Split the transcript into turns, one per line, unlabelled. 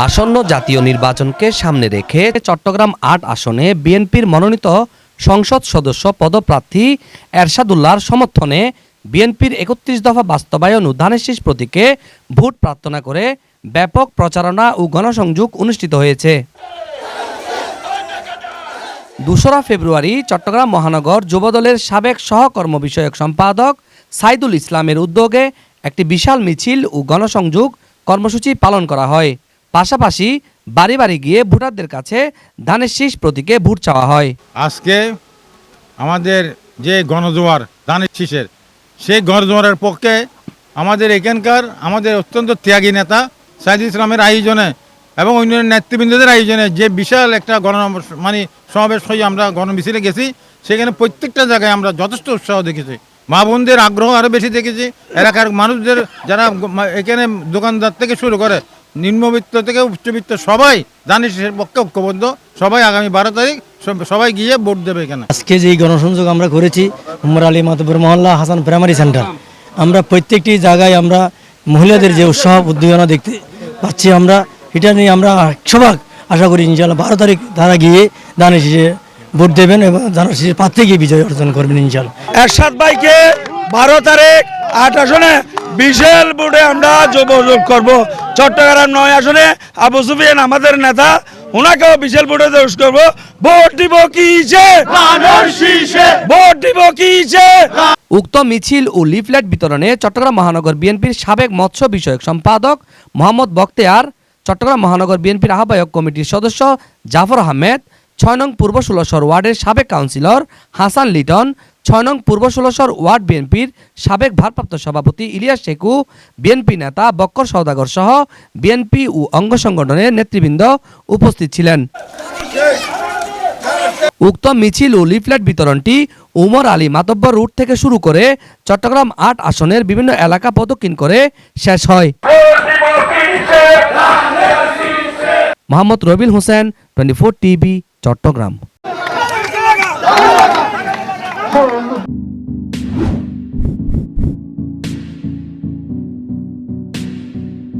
আসন্ন জাতীয় নির্বাচনকে সামনে রেখে চট্টগ্রাম ৮ আসনে বিএনপির মনোনীত সংসদ সদস্য পদপ্রার্থী এরশাদুল্লাহর সমর্থনে বিএনপির ৩১ দফা বাস্তবায়ন ও ধানের শীষ প্রতীকে ভোট প্রার্থনা করে ব্যাপক প্রচারণা ও গণসংযোগ অনুষ্ঠিত হয়েছে। ২রা ফেব্রুয়ারি চট্টগ্রাম মহানগর যুবদলের সাবেক সহকর্ম বিষয়ক সম্পাদক সাইদুল ইসলামের উদ্যোগে একটি বিশাল মিছিল ও গণসংযোগ কর্মসূচি পালন করা হয়। পাশাপাশি বাড়ি বাড়ি গিয়ে ভোটারদের কাছে ধানের শীষ প্রতীকে ভোট চাওয়া হয়।
আজকে আমাদের যে গণজোয়ার ধানের শীষের, সেই গণজোয়ারের পক্ষে আমাদের এখানকার আমাদের অত্যন্ত ত্যাগী নেতা সাইদুল ইসলামের আয়োজনে এবং অন্যান্য নেতৃবৃন্দদের আয়োজনে যে বিশাল একটা সমাবেশ হয়ে আমরা গণমিছিলে গেছি, সেখানে প্রত্যেকটা জায়গায় আমরা যথেষ্ট উৎসাহ দেখেছি। মা বোনদের আগ্রহ আরও বেশি দেখেছি। এলাকার মানুষদের যারা এখানে দোকানদার থেকে শুরু করে নিম্নবিত্ত থেকে উচ্চবিত্ত সবাই ধানের শীষের পক্ষে ঐক্যবদ্ধ। সবাই আগামী 12 তারিখ সবাই গিয়ে ভোট দেবে। এখানে
আজকে যে গণসংযোগ আমরা করেছি উমর আলী মাতবর মহল্লা হাসান প্রাইমারি সেন্টার, আমরা প্রত্যেকটি জায়গায় আমরা মহিলাদের যে উৎসাহ উদ্দীপনা দেখতে পাচ্ছি, আমরা এটা নিয়ে আমরা 100% আশা করি ইনশাআল্লাহ 12 তারিখ তারা গিয়ে ধানের শীষে ভোট দেবেন এবং ধানের শীষের প্রার্থী গিয়ে বিজয় অর্জন করবেন ইনশাআল্লাহ।
এরশাদ ভাইকে 12 তারিখ 8 আসনে বিশাল ভোটে আমরা যোগাযোগ করব। চট্টগ্রাম 9 আসনে আবু সুফিয়ান আমাদের নেতা, ওনাকেও বিশাল ভোটে যোগ করব। ভোট দিব কিসে? ধানের শীষে। ভোট দিব কিসে?
উক্ত মিছিল ও লিফলেট বিতরণে চট্টগ্রাম মহানগর বিএনপির সাবেক মৎস্য বিষয়ক সম্পাদক মোহাম্মদ বখতিয়ার, চট্টগ্রাম মহানগর বিএনপির আহ্বায়ক কমিটির সদস্য জাফর আহমেদ, 6 নং পূর্ব 16 ওয়ার্ডের সাবেক কাউন্সিলর হাসান লিটন, 6 নং পূর্ব 16 ওয়ার্ড বিএনপির সাবেক ভারপ্রাপ্ত সভাপতি ইলিয়াস শেখু, বিএনপি নেতা বক্কর সওদাগর সহ বিএনপি ও অঙ্গ সংগঠনের নেতৃবৃন্দ উপস্থিত ছিলেন। উক্ত মিছিল ও লিফলেট বিতরণটি উমর আলী মাতব্বর রুট থেকে শুরু করে চট্টগ্রাম ৮ আসনের বিভিন্ন এলাকা প্রদক্ষিণ করে শেষ হয়। মোহাম্মদ রবিল হোসেন, 24 টিভি, চট্টগ্রাম।